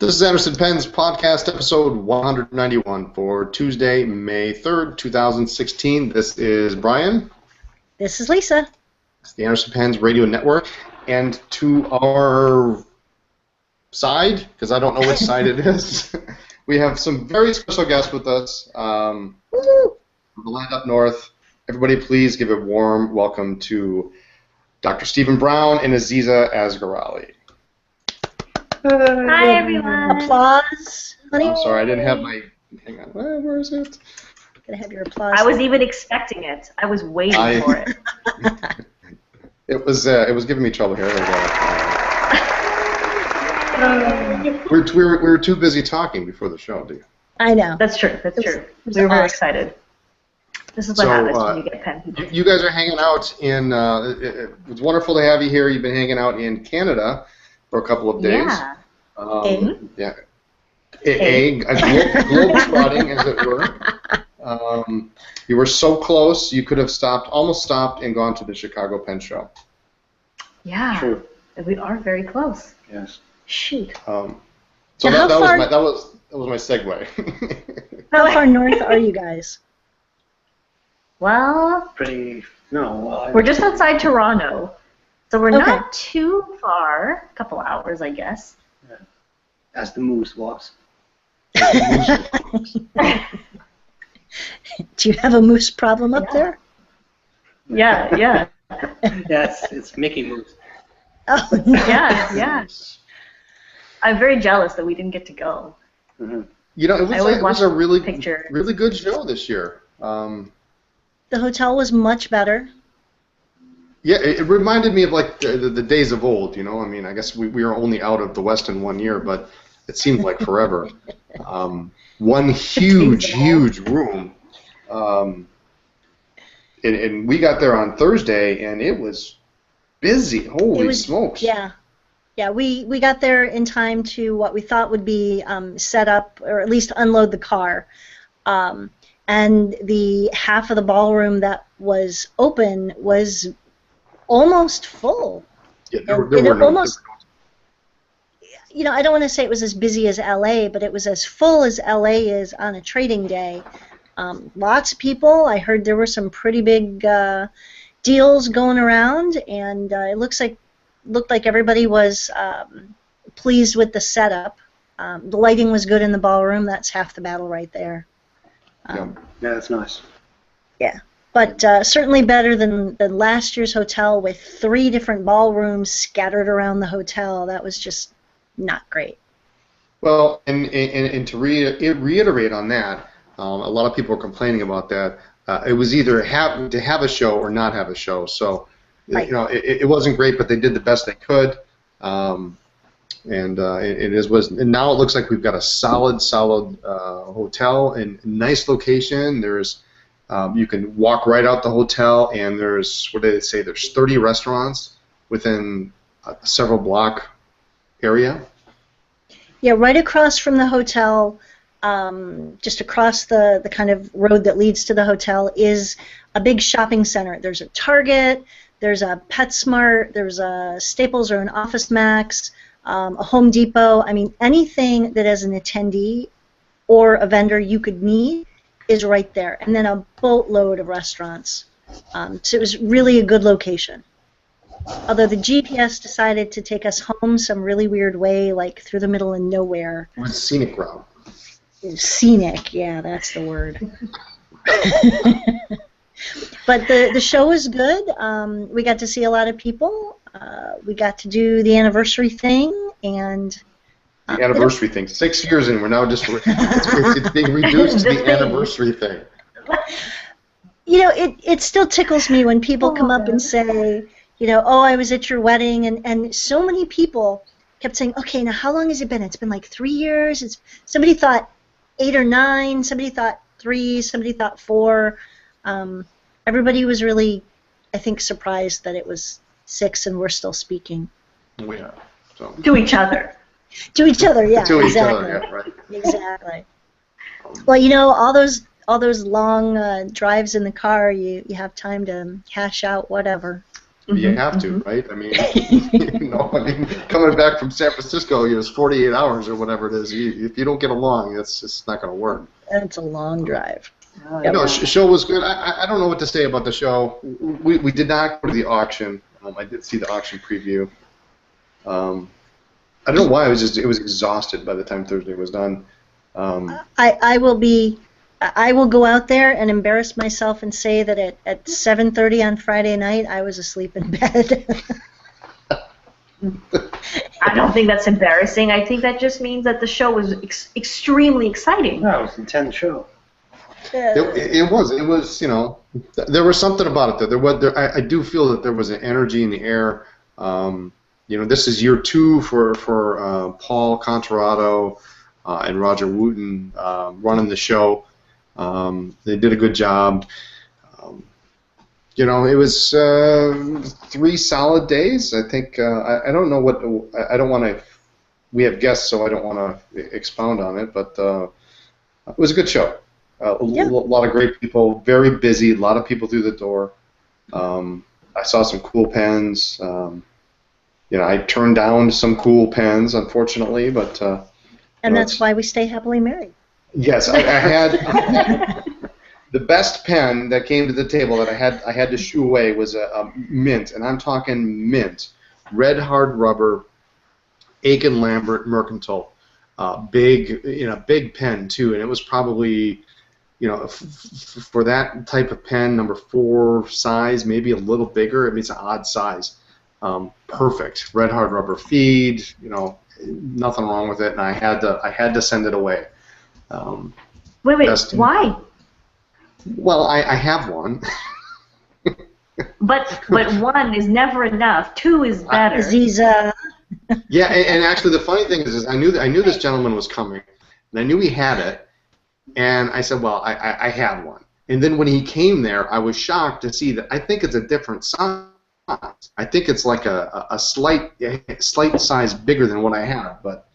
This is Anderson Penn's podcast episode 191 for Tuesday, May 3rd, 2016. This is Brian. This is Lisa. It's the Anderson Penn's radio network. And to our side, because I don't know which side it is, we have some very special guests with us from the land up north. Everybody please give a warm welcome to Dr. Stephen Brown and Azizah Asgarali. Hi, everyone. Applause, honey. I'm sorry, I didn't have my... Hang on, where is it? Gotta have your applause. I was even expecting it. I was waiting for it. It was giving me trouble here. We were too busy talking before the show, dude. I know. That's true. That's true. We were very excited. This is what happens when you get pen people. You guys are hanging out in. It's wonderful to have you here. You've been hanging out in Canada for a couple of days. Yeah. Yeah. Globe-trotting, as it were. You were so close. You could have almost stopped, and gone to the Chicago Pen Show. Yeah. True. We are very close. Yes. Shoot. So that was my segue. How far north are you guys? Well, we're just outside Toronto, so we're not too far. A couple hours, I guess. Yeah. As the moose walks. Do you have a moose problem up there? Yeah, yeah. Yes, it's Mickey Mouse. Oh, yeah. I'm very jealous that we didn't get to go. Mm-hmm. You know, it was a really good show this year. The hotel was much better. Yeah, it reminded me of like the days of old, you know? I mean, I guess we were only out of the West in 1 year, but it seemed like forever. One huge room. And we got there on Thursday, and it was busy. Holy smokes. Yeah. Yeah, we got there in time to what we thought would be set up, or at least unload the car. And the half of the ballroom that was open was almost full. Yeah, there were almost. You know, I don't want to say it was as busy as LA, but it was as full as LA is on a trading day. Lots of people. I heard there were some pretty big deals going around, and it looked like everybody was pleased with the setup. The lighting was good in the ballroom. That's half the battle right there. Yeah, that's nice. Yeah, but certainly better than last year's hotel with 3 different ballrooms scattered around the hotel. That was just not great. Well, and to reiterate on that, a lot of people are complaining about that. It was either to have a show or not have a show. So, right. You know, it wasn't great, but they did the best they could. And now it looks like we've got a solid hotel in a nice location. There's you can walk right out the hotel, and there's, what did they say? There's 30 restaurants within a several block area. Yeah, right across from the hotel, just across the kind of road that leads to the hotel, is a big shopping center. There's a Target, there's a PetSmart, there's a Staples or an Office Max, a Home Depot. I mean, anything that as an attendee or a vendor you could need is right there. And then a boatload of restaurants. So it was really a good location. Although the GPS decided to take us home some really weird way, like through the middle of nowhere. It was scenic route. Scenic, yeah, that's the word. But the show was good. We got to see a lot of people. We got to do the anniversary thing, and the anniversary thing. 6 years in, we're now just it's being reduced to the anniversary thing. You know, it still tickles me when people come up and say, you know, oh, I was at your wedding, and so many people kept saying, okay, now how long has it been? It's been like 3 years. Somebody thought 8 or 9. Somebody thought 3. Somebody thought 4. Everybody was really, I think, surprised that it was 6 and we're still speaking. We are. So. To each other. To each other, yeah. To exactly. each other, yeah, right. Exactly. Well, you know, all those long drives in the car, you have time to hash out whatever. You have to, right? I mean, coming back from San Francisco, it's 48 hours or whatever it is. If you don't get along, it's just not going to work. It's a long drive. Show was good. I don't know what to say about the show. We did not go to the auction. I did see the auction preview. I don't know why. It was exhausted by the time Thursday was done. I will go out there and embarrass myself and say that at 7:30 on Friday night I was asleep in bed. I don't think that's embarrassing. I think that just means that the show was extremely exciting. No, it was an intense show. It was. There was something about it. I do feel that there was an energy in the air. This is year 2 for Paul Contorado and Roger Wooten running the show. They did a good job. It was 3 solid days. I think I don't know what I don't want to. We have guests, so I don't want to expound on it. But it was a good show. A lot of great people. Very busy. A lot of people through the door. I saw some cool pens. I turned down some cool pens, unfortunately, but. And that's why we stay happily married. Yes, I had the best pen that came to the table that I had to shoo away was a mint, and I'm talking mint, red hard rubber, Aiken Lambert Mercantile, big pen too, and it was probably, for that type of pen, number 4 size, maybe a little bigger. I mean, it's an odd size. Perfect, red hard rubber feed, nothing wrong with it, and I had to send it away. Wait, why? Well, I have one. but 1 is never enough. 2 is better. Azizah. Yeah, and actually the funny thing is I knew this gentleman was coming, and I knew he had it, and I said, well, I have one. And then when he came there, I was shocked to see that I think it's a different size. I think it's like a slight size bigger than what I have, but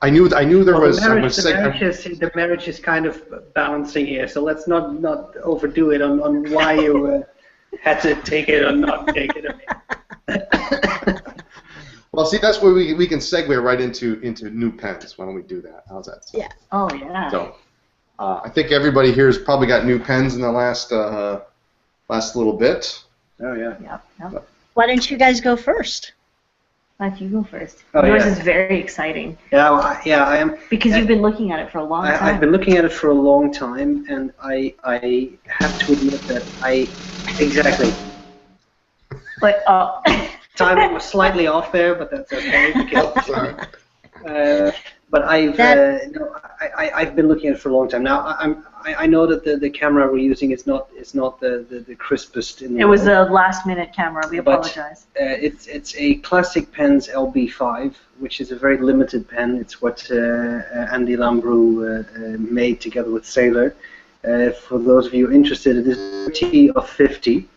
I knew there was. The marriage is kind of balancing here, so let's not overdo it on why you had to take it or not take it. Well, see, that's where we can segue right into new pens. Why don't we do that? How's that sound? Yeah. Oh yeah. So, I think everybody here has probably got new pens in the last little bit. Oh yeah. Yep. Why don't you guys go first? Why don't you go first? Oh, Yours is very exciting. Yeah, I am. Because you've been looking at it for a long time. I've been looking at it for a long time, and I have to admit that exactly. But timing was slightly off there, but that's okay. But I've been looking at it for a long time. Now I know that the camera we're using is not the crispest in the world. It was a last-minute camera. We apologize. It's a classic Pens LB5, which is a very limited pen. It's what Andy Lambrou made together with Sailor. For those of you interested, it is a T of 50.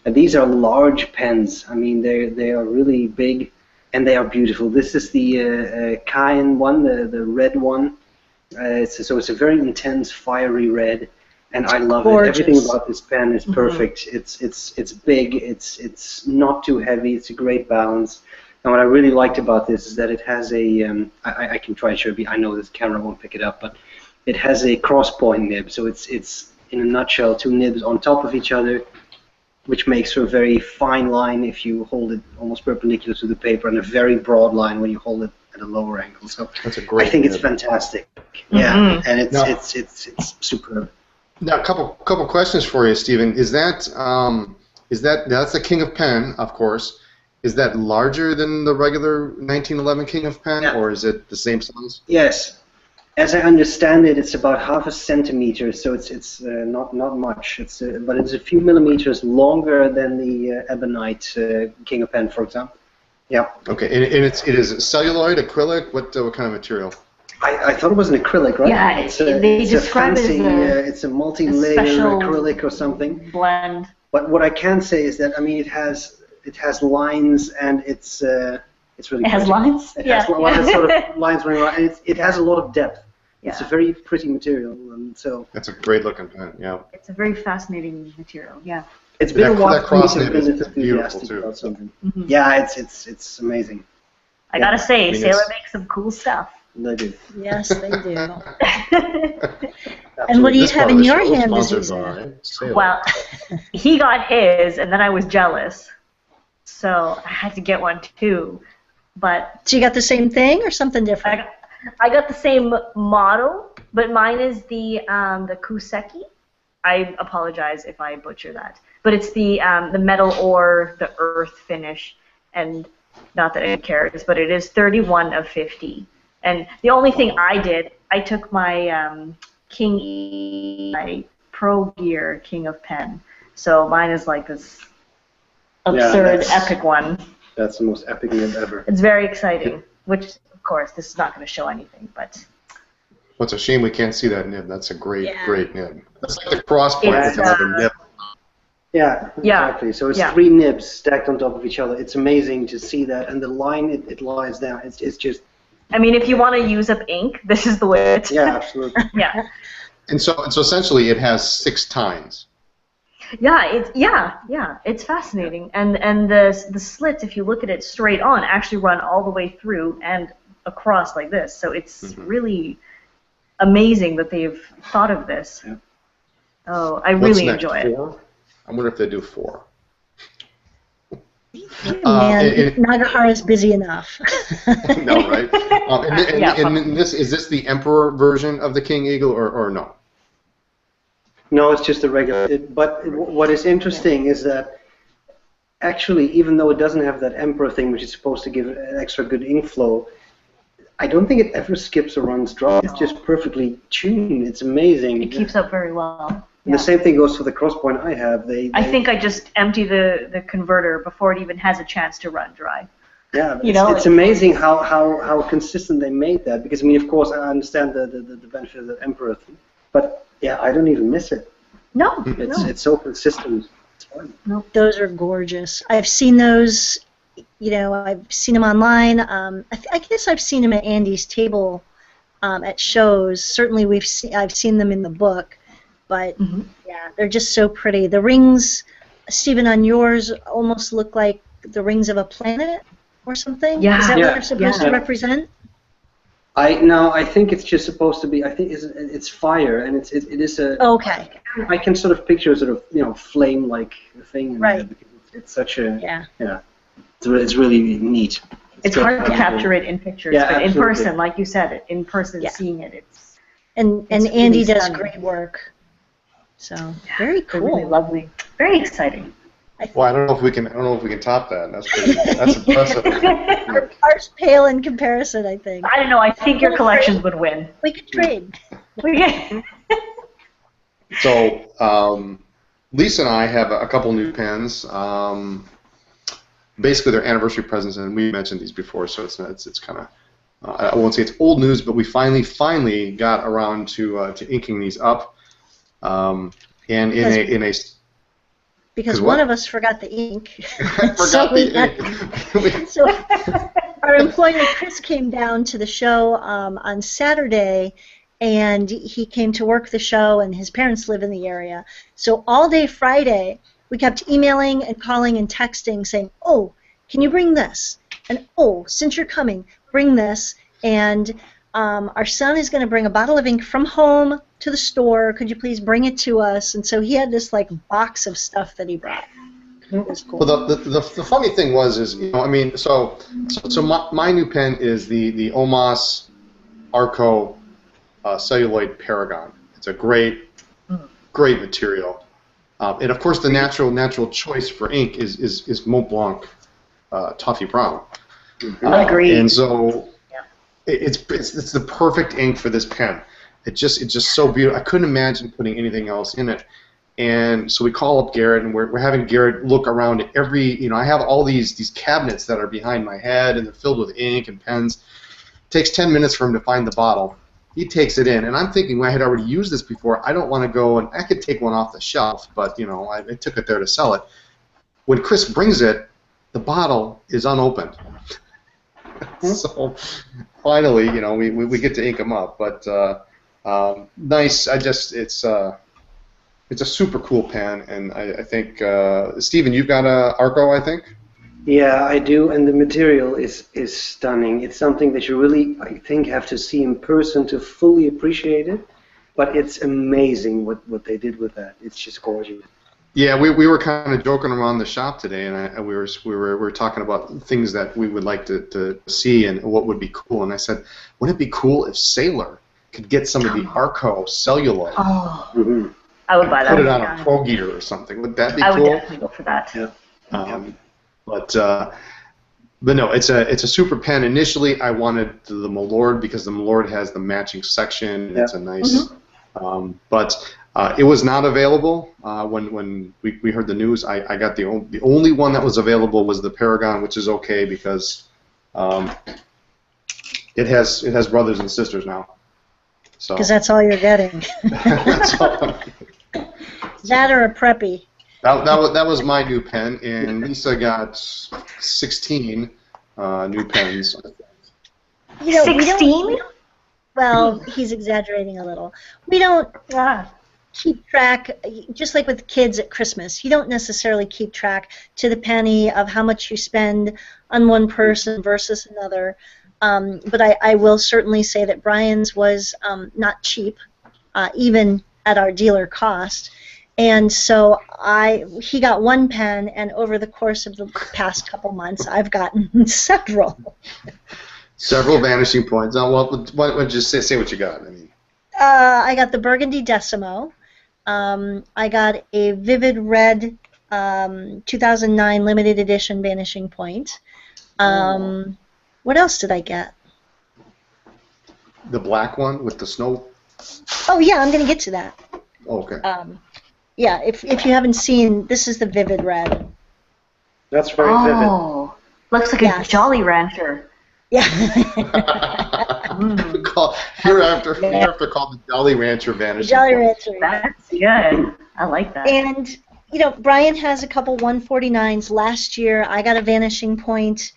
And these are large pens. I mean, they are really big, and they are beautiful. This is the Cayenne one, the red one. So it's a very intense, fiery red, and I love it. Everything about this pen is perfect. It's big. It's not too heavy. It's a great balance. And what I really liked about this is that it has a. I can try and show you. I know this camera won't pick it up, but it has a cross-point nib. So it's in a nutshell 2 nibs on top of each other, which makes for a very fine line if you hold it almost perpendicular to the paper, and a very broad line when you hold it at a lower angle. So that's a great. I think it's fantastic. Yeah, and it's superb. Now, a couple questions for you, Stephen. Is that that's the King of Pen, of course? Is that larger than the regular 1911 King of Pen, or is it the same size? Yes. As I understand it, it's about ½ centimeter, so it's not much. But it's a few millimeters longer than the Ebonite King of Pen, for example. Yeah. Okay, and it is celluloid, acrylic. What kind of material? I thought it was an acrylic, right? Yeah, they describe it as it's a multi-layer acrylic or something. Blend. But what I can say is that it has lines, and it's really. It has lines. It has sort of lines running around, and it has a lot of depth. Yeah. It's a very pretty material, and so. That's a great looking pen. Yeah. It's a very fascinating material. Yeah. It's been a that while for me cross to have nib been is beautiful enthusiastic too. about something. Yeah, it's amazing. I gotta say, I mean, Sailor makes some cool stuff. They do. Yes, they do. Absolutely. And what do you This have part in of the your show is hand, sponsored Azizah? by Sailor. Well, he got his, and then I was jealous, so I had to get one too. But So you got the same thing or something different? I got the same model, but mine is the Kuseki. I apologize if I butcher that, but it's the metal ore, the earth finish, and not that it cares, but it is 31 of 50. And the only thing I did, I took my my Pro Gear King of Pen. So mine is like this absurd, epic one. That's the most epic nib ever. It's very exciting, which, of course, this is not going to show anything, but... Well, it's a shame we can't see that nib. That's a great nib. That's like the cross point with another nib. Yeah, exactly. So it's 3 nibs stacked on top of each other. It's amazing to see that, and the line it lies down. It's just. I mean, if you want to use up ink, this is the way it's. Yeah, absolutely. Yeah. And so essentially, it has 6 tines. Yeah, it's fascinating, and the slits, if you look at it straight on, actually run all the way through and across like this. So it's really amazing that they've thought of this. Yeah. Oh, I really enjoy it. 4? I wonder if they do 4. Man, Nagahara's busy enough. No, right? And is this the Emperor version of the King Eagle, or no? No, it's just a regular. But what is interesting is that actually, even though it doesn't have that Emperor thing, which is supposed to give an extra good ink flow, I don't think it ever skips or runs dry. It's just perfectly tuned. It's amazing. It keeps up very well. And the same thing goes for the crosspoint I have. I think I just empty the converter before it even has a chance to run dry. Yeah, it's amazing how consistent they made that. Because, I mean, of course, I understand the benefit of the Emperor thing. But, yeah, I don't even miss it. No, it's so consistent. It's fun. No, those are gorgeous. I've seen those, I've seen them online. I guess I've seen them at Andy's table at shows. Certainly I've seen them in the book. But, yeah, they're just so pretty. The rings, Stephen, on yours almost look like the rings of a planet or something? Yeah. Is that what they're supposed to represent? I think it's just supposed to be. I think it's fire, and it is a. Okay. I can sort of picture a sort of flame-like thing. Right. It's such a. Yeah. It's really neat. It's hard to capture it in pictures, but absolutely. in person, like you said, in person, seeing it, it's. And Andy does great work. So very cool. Really lovely. Very exciting. Well, I don't know if we can top that. That's impressive. Ours pale in comparison, I think. I don't know. I think your collections would win. We could trade. So Lisa and I have a couple new pens. Basically, they're anniversary presents, and we mentioned these before, so it's kind of I won't say it's old news, but we finally got around to inking these up. And because one of us forgot the ink. ink. So our employee Chris came down to the show on Saturday, and he came to work the show, and his parents live in the area. So all day Friday, we kept emailing and calling and texting saying, oh, can you bring this? And oh, since you're coming, bring this. And our son is going to bring a bottle of ink from home to the store. Could you please bring it to us? And so he had this box of stuff that he brought. It was cool. Well, the funny thing was so my new pen is the Omas Arco celluloid Paragon. It's a great material, and of course the natural choice for ink is Montblanc Toffee Brown. Agreed. And so. It's the perfect ink for this pen. It's just so beautiful. I couldn't imagine putting anything else in it. And so we call up Garrett, and we're having Garrett look around at every. I have all these cabinets that are behind my head, and they're filled with ink and pens. It takes 10 minutes for him to find the bottle. He takes it in, and I'm thinking, I had already used this before. I don't want to go, and I could take one off the shelf, but I took it there to sell it. When Chris brings it, the bottle is unopened. So finally, we get to ink them up, but nice. it's a super cool pen, and I think Stephen, you've got a Arco, I think. Yeah, I do, and the material is stunning. It's something that you really, I think, have to see in person to fully appreciate it. But it's amazing what they did with that. It's just gorgeous. Yeah, we were kind of joking around the shop today, and we were talking about things that we would like to see and what would be cool. And I said, wouldn't it be cool if Sailor could get some of the Arco celluloid? Oh, Mm-hmm. I would buy that. Put it on a Pro Gear or something. Would that be I cool? would definitely go for that. Yeah. But no, it's a super pen. Initially, I wanted the Milord because the Milord has the matching section. And it's a nice, but it was not available when we heard the news. I got the only one that was available was the Paragon, which is okay because it has brothers and sisters now. So Because that's all you're getting. that's all. That or a preppy. That was my new pen, and Lisa got 16 new pens. You know, 16? Well, he's exaggerating a little. We don't keep track, just like with kids at Christmas, you don't necessarily keep track to the penny of how much you spend on one person versus another. But I will certainly say that Brian's was not cheap, even at our dealer cost. And so he got one pen, and over the course of the past couple months, I've gotten several. Several Vanishing Points. Now, what just say what you got? I mean, I got the Burgundy Decimo. I got a Vivid Red 2009 limited edition Vanishing Point. What else did I get? the black one with the snow. Oh yeah, I'm gonna get to that. Oh, okay. Yeah, if you haven't seen, this is the Vivid Red. That's very vivid. Oh, looks like Yeah. a Jolly Rancher. Yeah. Hereafter called the Jolly Rancher Vanishing Jolly Point. Rancher. That's good. I like that. And you know, Brian has a couple 149s. Last year, I got a Vanishing Point,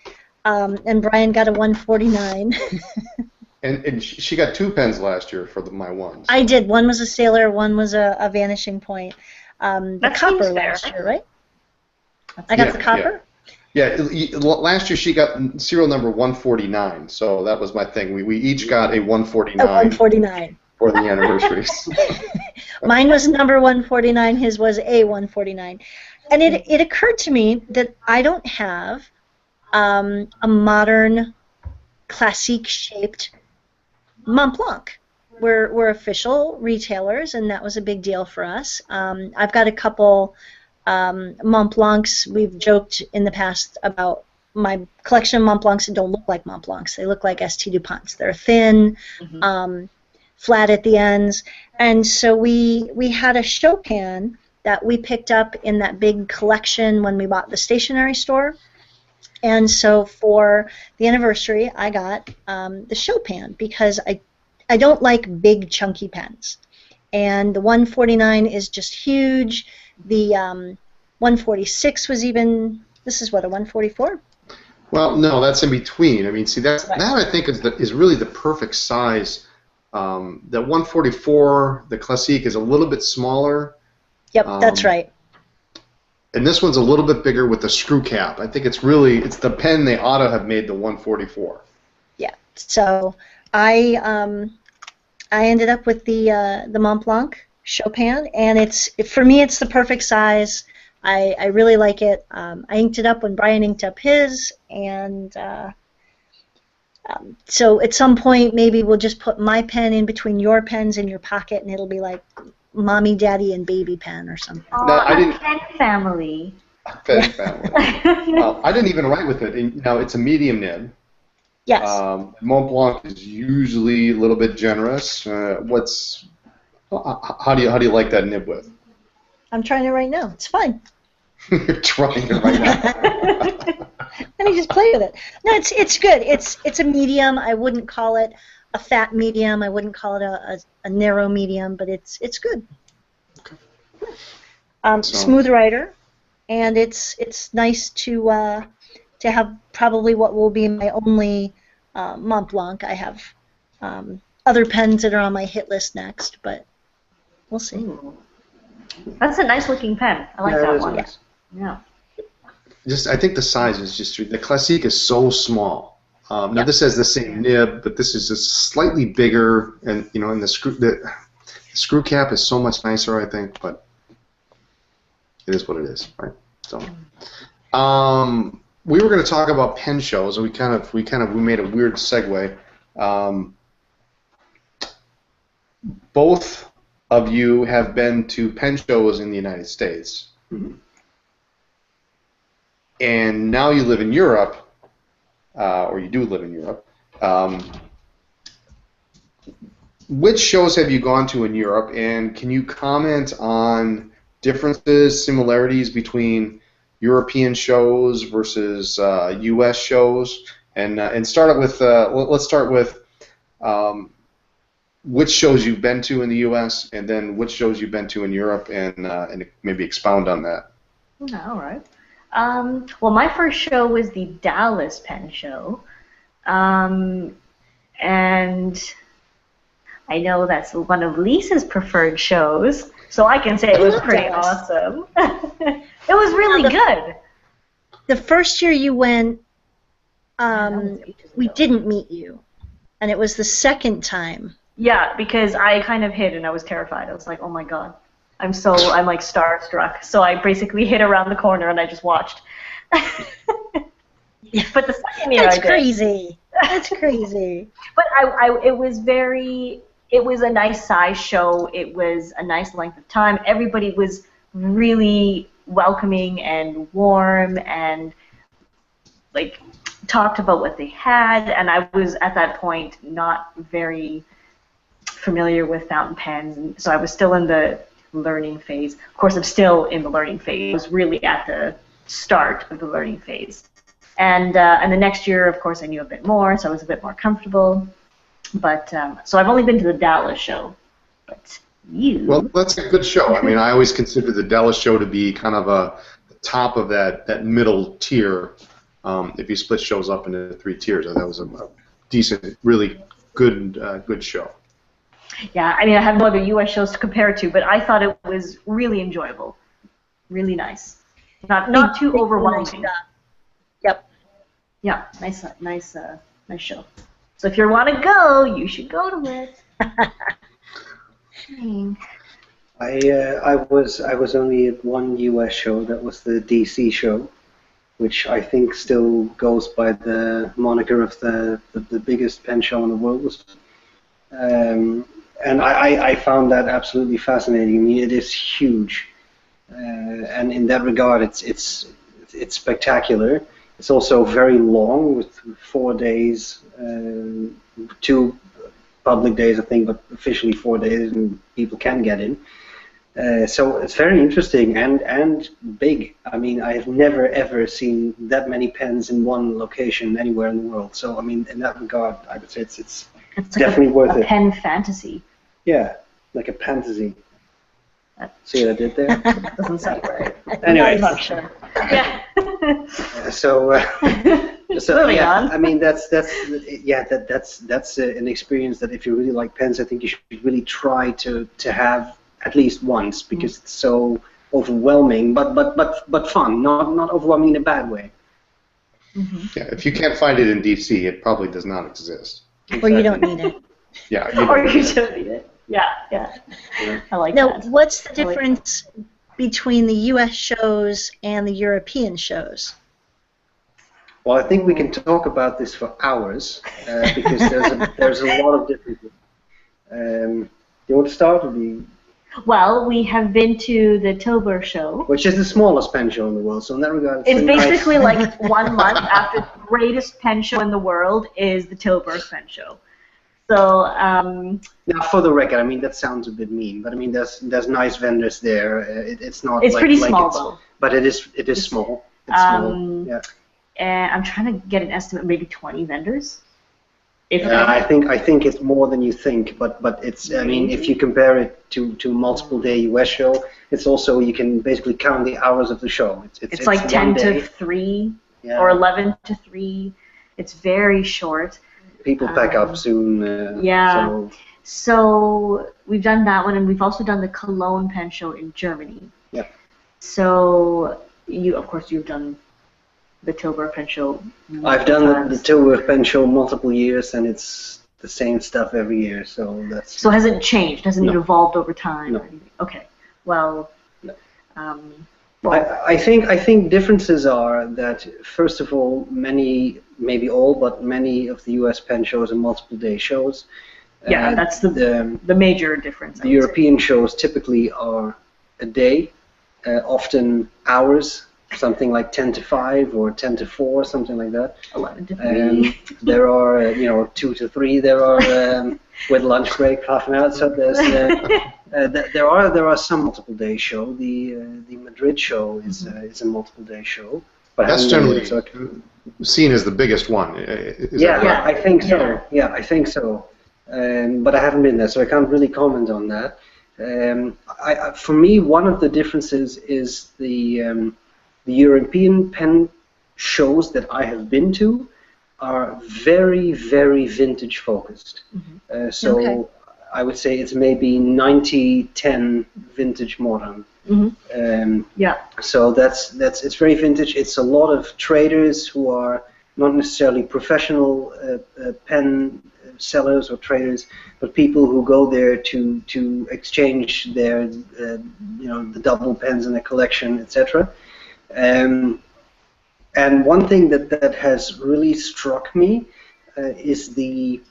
and Brian got a 149. And she got 2 pens last year for my ones. I did. One was a Sailor, one was a Vanishing Point. The That copper seems fair. last year, right? I got the copper. Yeah, last year she got serial number 149, so that was my thing. We each got a 149 A 149. for the anniversaries. Mine was number 149. His was a 149. And it occurred to me that I don't have a modern, classique-shaped Montblanc. We're official retailers, and that was a big deal for us. I've got a couple Montblancs. We've joked in the past about my collection of Montblancs that don't look like Montblancs. They look like St. DuPonts. They're thin, flat at the ends. And so we had a Chopin that we picked up in that big collection when we bought the stationery store. And so for the anniversary, I got the Chopin because I don't like big chunky pens. And the 149 is just huge. The 146 was even, this is what, a 144? Well, no, that's in between. I mean, see, that I think is really the perfect size. That 144, the Classique, is a little bit smaller. Yep, that's right. And this one's a little bit bigger with the screw cap. I think it's the pen they ought to have made the 144. Yeah. So I ended up with the Montblanc Chopin, and for me it's the perfect size. I really like it. I inked it up when Brian inked up his, and so at some point maybe we'll just put my pen in between your pens in your pocket, and it'll be like mommy, daddy, and baby pen or something. Oh, No, I didn't. Pen family. Pen family. I didn't even write with it. It's a medium nib. Yes. Montblanc is usually a little bit generous. How do you like that nib with? I'm trying it right now. It's fine. You're trying it right now. Let me just play with it. No, it's good. It's a medium. I wouldn't call it a fat medium. I wouldn't call it a narrow medium, but it's good. Okay. Smooth writer, and it's nice to have probably what will be my only Montblanc. I have other pens that are on my hit list next, but we'll see. That's a nice looking pen. I like that one. Nice. Yeah. I think the size is just the Classique is so small. Now this has the same nib, but this is just slightly bigger, and and the screw cap is so much nicer, I think. But it is what it is, right? So, we were going to talk about pen shows, and we made a weird segue. Both of you have been to pen shows in the United States. Mm-hmm. And now you live in Europe, or you do live in Europe. Which shows have you gone to in Europe, and can you comment on differences, similarities between European shows versus U.S. shows? And start it with let's start with which shows you've been to in the U.S. and then which shows you've been to in Europe, and maybe expound on that. All right. Well, my first show was the Dallas Pen Show, and I know that's one of Lisa's preferred shows, so I can say it was pretty awesome. It was really good. The first year you went, we didn't meet you, and it was the second time. Yeah, because I kind of hid and I was terrified. I was like, oh my god. I'm like starstruck. So I basically hid around the corner and I just watched. But the second year I did. That's crazy. But it was a nice size show. It was a nice length of time. Everybody was really welcoming and warm and like talked about what they had, and I was at that point not very familiar with fountain pens, and so I was still in the learning phase. Of course, I'm still in the learning phase. I was really at the start of the learning phase. And the next year, of course, I knew a bit more, so I was a bit more comfortable. But so I've only been to the Dallas show. But you... Well, that's a good show. I mean, I always consider the Dallas show to be kind of the top of that middle tier. If you split shows up into 3 tiers, that was a decent, really good show. Yeah, I mean, I have no other U.S. shows to compare it to, but I thought it was really enjoyable, really nice, not too overwhelming. Yep. Yeah, nice show. So if you want to go, you should go to it. I was only at one U.S. show. That was the DC show, which I think still goes by the moniker of the biggest pen show in the world. And I found that absolutely fascinating. I mean, it is huge, and in that regard, it's spectacular. It's also very long, with 4 days, 2 public days, I think, but officially 4 days, and people can get in. So it's very interesting and big. I mean, I have never ever seen that many pens in one location anywhere in the world. So I mean, in that regard, I would say it's like definitely worth it. A pen fantasy. Yeah, like a fantasy. See what I did there? Doesn't sound right. Anyway, I'm not sure. Yeah. So Moving on. I mean, that's an experience that if you really like pens, I think you should really try to have at least once, because it's so overwhelming, but fun, not overwhelming in a bad way. Mm-hmm. Yeah, if you can't find it in DC, it probably does not exist. Or you don't need it. Yeah. You don't need it. Yeah. I like that. Now, what's the difference between the U.S. shows and the European shows? Well, I think we can talk about this for hours, because there's a lot of differences. You want to start with the... Well, we have been to the Tilburg show, which is the smallest pen show in the world. So in that regard, it's basically like 1 month after the greatest pen show in the world is the Tilburg pen show. So now, for the record, I mean that sounds a bit mean, but I mean there's nice vendors there. It's not. It's like, pretty like small though. But it is small. It's small. Yeah. And I'm trying to get an estimate, maybe 20 vendors. I think it's more than you think, but it's. I mean, if you compare it to a multiple day US show, it's also, you can basically count the hours of the show. It's like 10 to 3 or 11 to 3. It's very short. People pack up soon. Yeah. So. So we've done that one, and we've also done the Cologne pen show in Germany. Yeah. So of course, you've done the Tilburg pen show. I've done the Tilburg pen show multiple years, and it's the same stuff every year. So that's. So hasn't changed? Hasn't No. it evolved over time? No. Or anything? Okay. Well. No. Well, I think differences are that, first of all, many, maybe all, but many of the US pen shows are multiple day shows. yeah, that's the major difference. I The would say. European shows typically are a day, often hours, something like 10 to 5 or 10 to 4, something like that. 11 to 3. There are, 2 to 3. There are with lunch break, half an hour. So there's there are some multiple day show. The Madrid show is a multiple day show. But That's generally seen as the biggest one. Yeah, I think so. Yeah. Yeah, I think so. But I haven't been there, so I can't really comment on that. For me, one of the differences is the European pen shows that I have been to are very, very vintage focused. So Okay. I would say it's maybe 90-10 vintage modern. Yeah. So it's very vintage. It's a lot of traders who are not necessarily professional pen sellers or traders, but people who go there to exchange their the double pens in their collection, etc. And one thing that has really struck me is the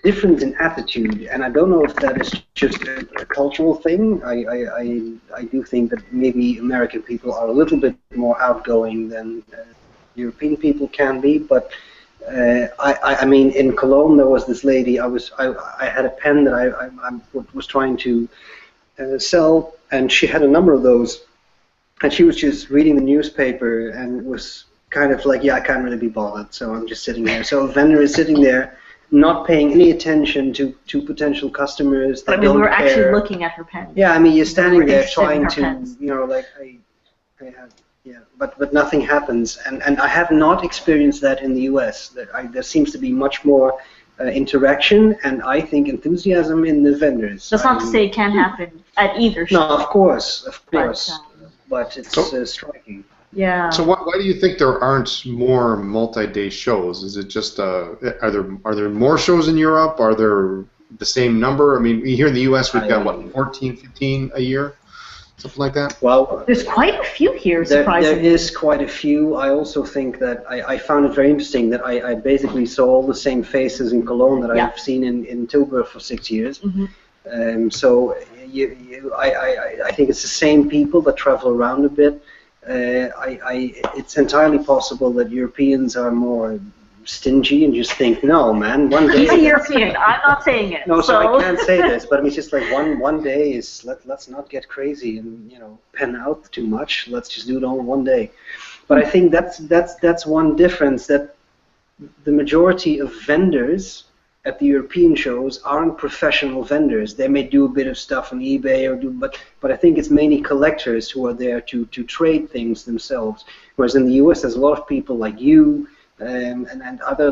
difference in attitude, and I don't know if that is just a cultural thing. I do think that maybe American people are a little bit more outgoing than European people can be, but I mean, in Cologne there was this lady. I had a pen that I was trying to sell, and she had a number of those, and she was just reading the newspaper and was kind of like, yeah, I can't really be bothered, so I'm just sitting there. So a vendor is sitting there, not paying any attention to potential customers. But I mean, we were actually looking at her pen. Yeah, I mean, you're standing We're there interested in trying her to, pens. like, but nothing happens, and I have not experienced that in the U.S. There seems to be much more interaction, and I think enthusiasm in the vendors. That's not to say it can't happen at either show. No, of course, But, but it's striking. Yeah. So why do you think there aren't more multi-day shows? Is it just are there more shows in Europe? Are there the same number? I mean, here in the U.S. we've got what, 14, 15 a year, something like that. Well, There's quite a few here, there surprisingly. is quite a few. I also think that I found it very interesting that I basically saw all the same faces in Cologne that Yeah. I've seen in Tilburg for 6 years. So I think it's the same people that travel around a bit. It's entirely possible that Europeans are more stingy and just think, no, man, one day. He's a European. I'm not saying it. No, so I can't say this, but I mean, it's just like one day is let's not get crazy and pen out too much. Let's just do it all in one day. But I think that's one difference, that the majority of vendors at the European shows aren't professional vendors. They may do a bit of stuff on eBay but I think it's mainly collectors who are there to trade things themselves. Whereas in the US, there's a lot of people like you and other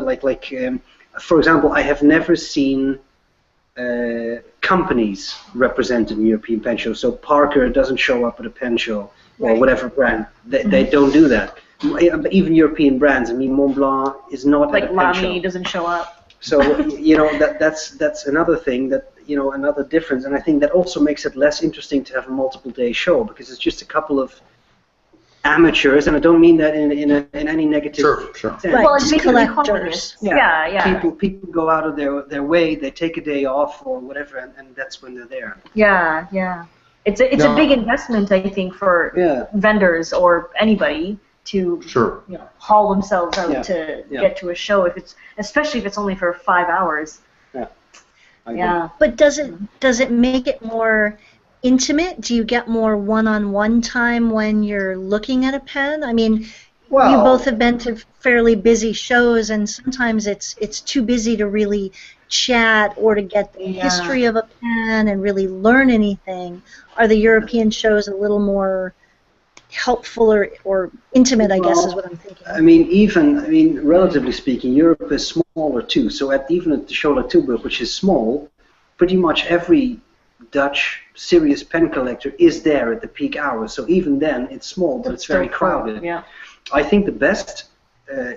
for example, I have never seen companies represented in European pen shows. So Parker doesn't show up at a pen show or whatever brand. They don't do that. Even European brands. I mean, Montblanc is not Like at a pen show. Lamby doesn't show up. So that's another thing, that another difference, and I think that also makes it less interesting to have a multiple day show, because it's just a couple of amateurs, and I don't mean that in any negative Sure. sense. Right. Well, it's basically Collectors. collectors. Yeah. Yeah. People go out of their way, they take a day off or whatever, and that's when they're there. Yeah. It's a big investment, I think, for vendors or anybody to haul themselves out to get to a show, especially if it's only for 5 hours. Yeah. But does it make it more intimate? Do you get more one-on-one time when you're looking at a pen? I mean, you both have been to fairly busy shows, and sometimes it's too busy to really chat or to get the history of a pen and really learn anything. Are the European shows a little more helpful or intimate, I guess, is what I'm thinking. I mean, relatively speaking, Europe is smaller too. So even at the Schola Tilburg, which is small, pretty much every Dutch serious pen collector is there at the peak hours. So even then, it's small, but it's very crowded. Yeah. I think the best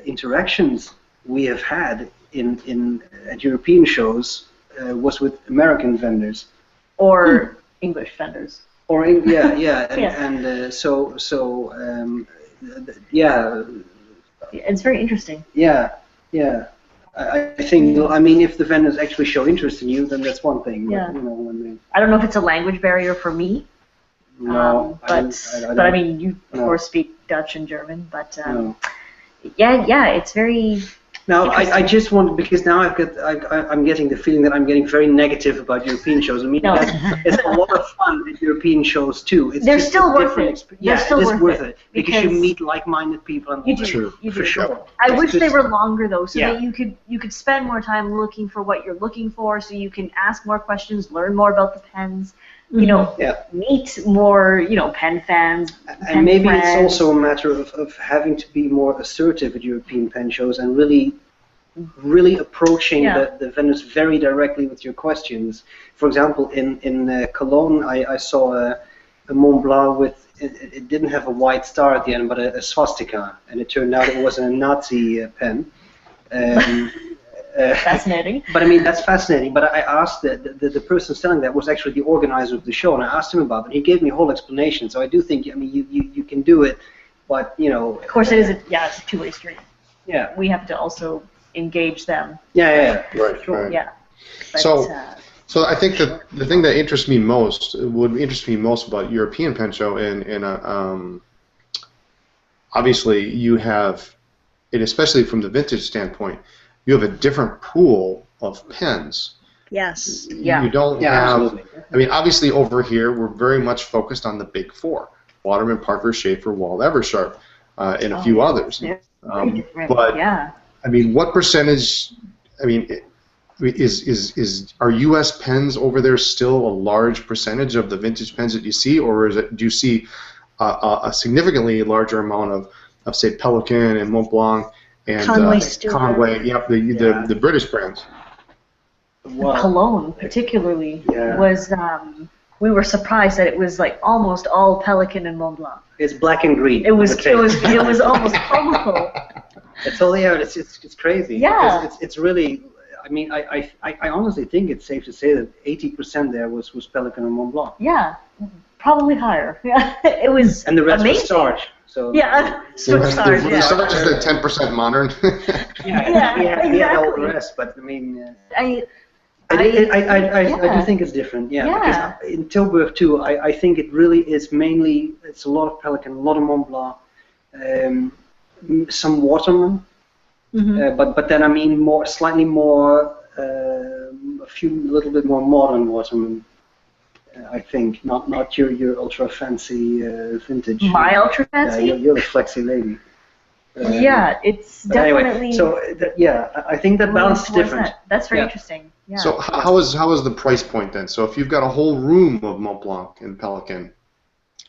interactions we have had at European shows was with American vendors. Or English vendors. Or yeah, It's very interesting. Yeah. I think, I mean, if the vendors actually show interest in you, then that's one thing. Yeah. But, when I don't know if it's a language barrier for me. No, but I mean, you of course speak Dutch and German, but no. yeah, it's very. Now, I just want, because now I'm getting the feeling that I'm getting very negative about European shows. I mean, it's a lot of fun at European shows too. They're still worth it. Yeah, still it is worth it because you meet like-minded people. And you do. For sure. I wish they were longer though, so that you could spend more time looking for what you're looking for, so you can ask more questions, learn more about the pens. You know, meet more, pen fans. And maybe it's also a matter of having to be more assertive at European pen shows and really approaching the vendors very directly with your questions. For example, in Cologne, I saw a Montblanc with, it didn't have a white star at the end, but a swastika, and it turned out it was a Nazi pen. Fascinating. But I mean, that's fascinating. But I asked the person selling that was actually the organizer of the show, and I asked him about it. And he gave me a whole explanation. So I do think, I mean, you can do it, but Of course, it's a two-way street. Yeah. We have to also engage them. Yeah. Right. Yeah. But, so I think that the thing that would interest me most about European pen show, and obviously you have, and especially from the vintage standpoint, you have a different pool of pens. Yes. You don't have. Absolutely. I mean, obviously over here we're very much focused on the big four: Waterman, Parker, Schaefer, Wald, Eversharp, and a few others. But I mean, what percentage? I mean, are U.S. pens over there still a large percentage of the vintage pens that you see, or do you see a significantly larger amount of say Pelican and Montblanc and Conway, the British brands? Well, Cologne, particularly, was. We were surprised that it was like almost all Pelican and Montblanc. It's black and green. It was almost comical. It's all it's crazy. Yeah. Because it's really. I mean, I honestly think it's safe to say that 80% there was Pelican and Montblanc. Yeah, probably higher. Yeah, it was. And the rest amazing. was starch. So. Yeah, starch. The starch is the 10% modern. Exactly. All the rest, but I mean. I do think it's different, because in Tilburg too, I think it really is mainly, it's a lot of Pelican, a lot of Montblanc, some Waterman, but then I mean slightly more, a little bit more modern Waterman, I think, not your ultra fancy vintage. My ultra fancy? You're the flexy lady. It's definitely. Anyway, so I think that balance is different. That's very interesting. Yeah. So how is the price point then? So if you've got a whole room of Montblanc and Pelican.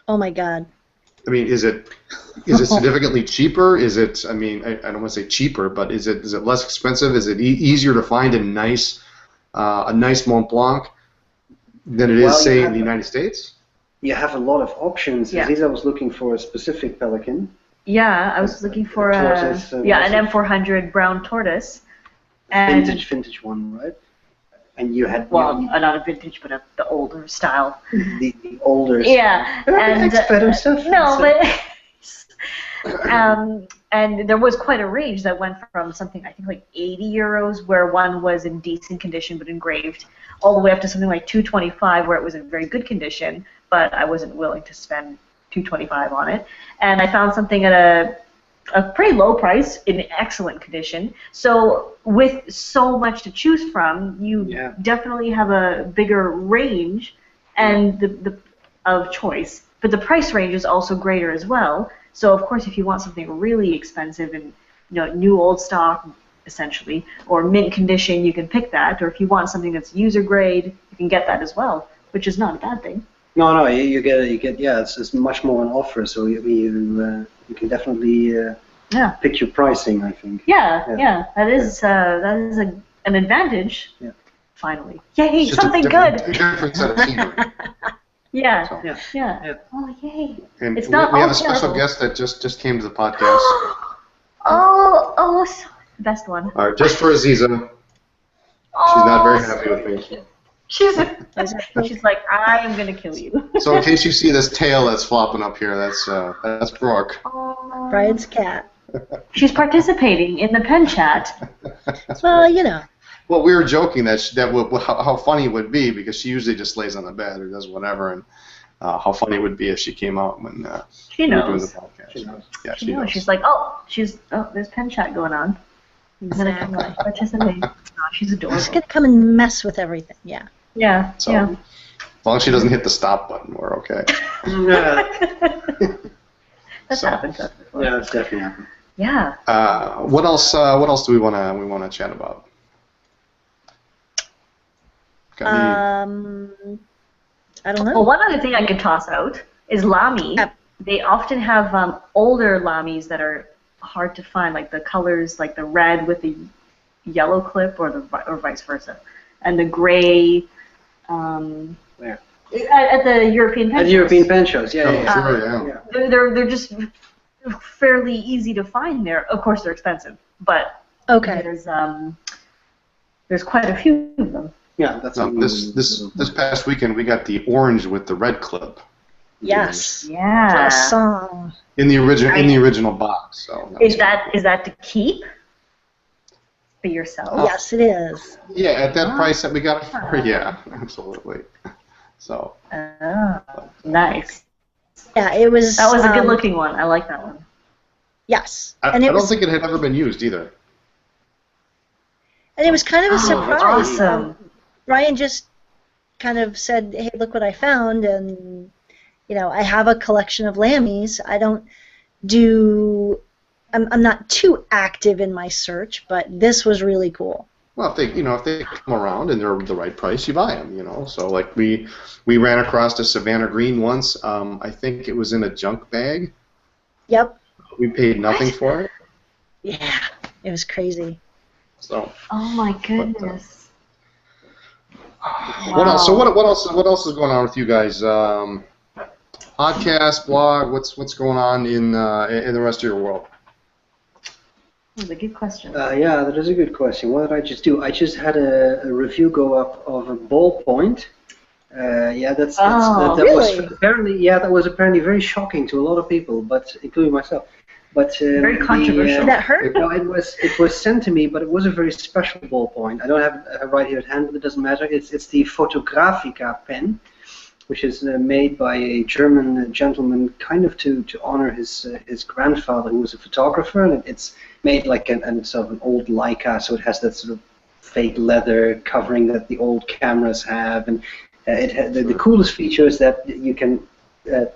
Oh my God. I mean, is it significantly cheaper? Is it? I mean, I don't want to say cheaper, but is it less expensive? Is it easier to find a nice Montblanc than it is, say, in the United States? You have a lot of options. Yeah. Azizah was looking for a specific Pelican. Yeah, I was looking for an M400 brown tortoise. And vintage one, right? And you had not a vintage, but the older style. The older. Yeah, and better stuff. No, but and there was quite a range that went from something I think like 80 euros, where one was in decent condition but engraved, all the way up to something like 225, where it was in very good condition, but I wasn't willing to spend $225 on it, and I found something at a pretty low price in excellent condition. So with so much to choose from, you definitely have a bigger range and the of choice. But the price range is also greater as well. So of course, if you want something really expensive and new old stock essentially, or mint condition, you can pick that. Or if you want something that's user grade, you can get that as well, which is not a bad thing. No, you get yeah, it's much more an offer. So you can definitely pick your pricing. I think. Yeah. That is an advantage. Yeah. Finally, yay! It's just Something different set of good. scenery. Yeah. So. Yeah. Oh, yay! And It's not we have all a special terrible. guest that just came to the podcast. Oh, best one. All right, just for Azizah. She's not very happy with me. She's like, I am gonna kill you. So in case you see this tail that's flopping up here, that's Spork. Brian's cat. She's participating in the pen chat. Well, you know. Well, we were joking that how funny it would be because she usually just lays on the bed or does whatever, and how funny it would be if she came out when She we were knows. doing the podcast. She knows. Yeah, She knows. She's like, there's pen chat going on. I'm gonna come Exactly. and participate. Oh, she's adorable. Just gonna come and mess with everything. Yeah. Yeah. So, as long as she doesn't hit the stop button, we're okay. Yeah, That's happened to us before. yeah, it's definitely happened. Yeah. What else? What else do we wanna chat about? Got any- I don't know. Well, one other thing I could toss out is Lamby. Yep. They often have older Lambys that are hard to find, like the colors, like the red with the yellow clip, or vice versa, and the gray. Where? At the European pen At shows. European pen shows, yeah. Oh, yeah, yeah. sure, yeah. They're just fairly easy to find there. Of course, they're expensive, but Okay. there's quite a few of them. Yeah, that's No, this past weekend we got the orange with the red clip Yes. Yeah. Song. in the original box. So Is that to keep for yourself? Yes, it is. yeah, at that price that we got it for, yeah, absolutely. So Oh, nice. Yeah, it was. That was a good-looking one. I like that one. Yes, I and it don't was. think it had ever been used either. And it was kind of a surprise. Awesome. Brian just kind of said, "Hey, look what I found," and I have a collection of Lambys. I don't do. I'm not too active in my search, but this was really cool. Well, if they come around and they're the right price, you buy them. So like we ran across a Savannah Green once. I think it was in a junk bag. Yep. We paid nothing for it. Yeah, it was crazy. So. Oh my goodness. What else? So what else is going on with you guys? Podcast, blog. What's going on in the rest of your world? That's a good question. Yeah, that is a good question. What did I just do? I just had a review go up of a ballpoint. That really? was apparently very shocking to a lot of people, but including myself. But Very controversial. Did that hurt? No, it was sent to me, but it was a very special ballpoint. I don't have it right here at hand, but it doesn't matter. It's the Fotografica pen, which is made by a German gentleman, kind of to honor his grandfather, who was a photographer, and it's made like sort of an old Leica, so it has that sort of fake leather covering that the old cameras have, and the coolest feature is that you can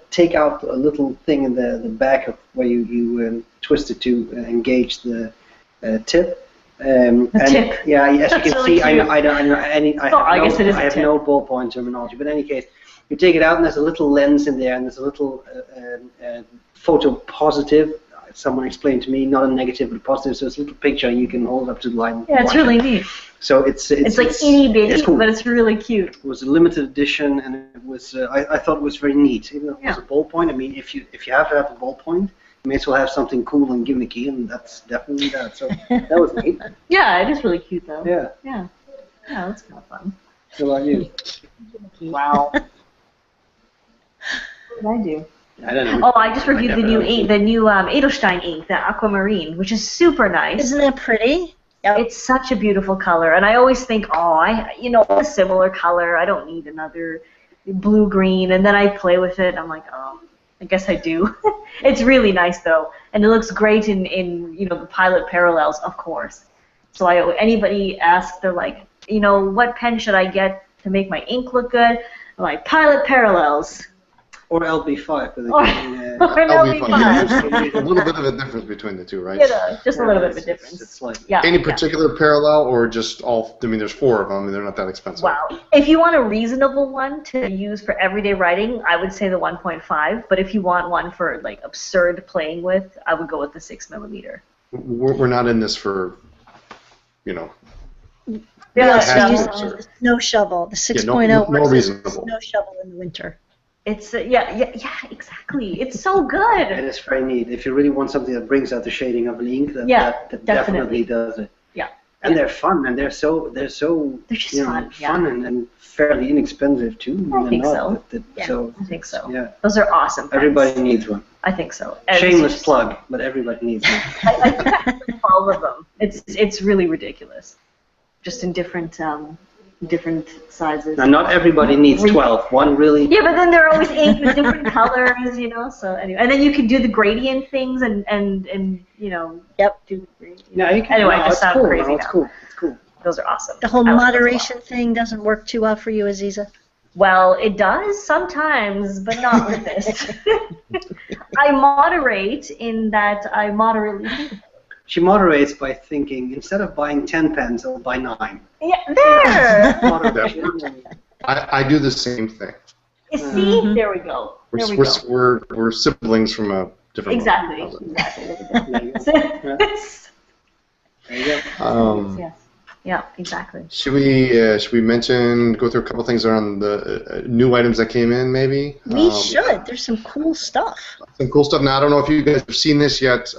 take out a little thing in the back of where you twist it to engage the tip. Tip. Yeah, as you can That's see, really I have no ballpoint terminology, but in any case, you take it out and there's a little lens in there and there's a little photo positive. Someone explained to me, not a negative but a positive, so it's a little picture and you can hold it up to the light. Yeah, it's really neat. So it's Like itty bitty, cool. but it's really cute. It was a limited edition, and it was I thought it was very neat. Even though it was a ballpoint, I mean, if you have to have a ballpoint, you may as well have something cool and gimmicky, and that's definitely that. So that was neat. Yeah, it is really cute though. Yeah. Yeah, that's kind of fun. What about you? Wow. What did I do? I don't know. Oh, I just reviewed the new ink, the new Edelstein ink, the aquamarine, which is super nice. Isn't that pretty? Yep. It's such a beautiful color, and I always think, a similar color. I don't need another blue-green, and then I play with it. I'm like, oh, I guess I do. It's really nice though, and it looks great in the Pilot Parallels, of course. So anybody asks, they're like, what pen should I get to make my ink look good? I'm like, Pilot Parallels. Or LB5, but That'll be fun. Yeah, there's a little bit of a difference between the two, right? Just a little bit of a difference. It's like, Any particular parallel, or just all? I mean, there's 4 of them, and they're not that expensive. Wow. If you want a reasonable one to use for everyday writing, I would say the 1.5. But if you want one for like absurd playing with, I would go with the 6mm. We're not in this for, you know. We Yeah, also use the snow shovel. The 6.0 no works as a reasonable. snow shovel in the winter. It's yeah, exactly. It's so good. And it's very neat. If you really want something that brings out the shading of an ink, that definitely definitely does it. Yeah. And they're fun, and they're so They're just you know, fun and fairly inexpensive too. I think so. I think so. Yeah. Those are awesome. Pens. Everybody needs one. I think so. Shameless plug, but everybody needs one. I think I have all of them. It's really ridiculous. Just in different sizes. Now, not everybody needs 12. One really. Yeah, but then they're always inked with different colors, you know. So anyway, and then you can do the gradient things and you know. Yep. Do gradient. Yeah, you can. Anyway, no, I just it's sound cool. crazy No, it's now. cool. It's cool. Those are awesome. The whole I like those a lot. moderation thing doesn't work too well for you, Azizah? Well, it does sometimes, but not with this. I moderate in that I moderately. She moderates by thinking, instead of buying 10 pens, I'll buy 9. Yeah, there. Moderation. I do the same thing. You see, there we go. There we go. We're siblings from a different. Exactly. mother. Yes. There you go. Yes. Yeah, exactly. Should we mention, go through a couple things around the new items that came in, maybe? We should. There's some cool stuff. Some cool stuff. Now, I don't know if you guys have seen this yet.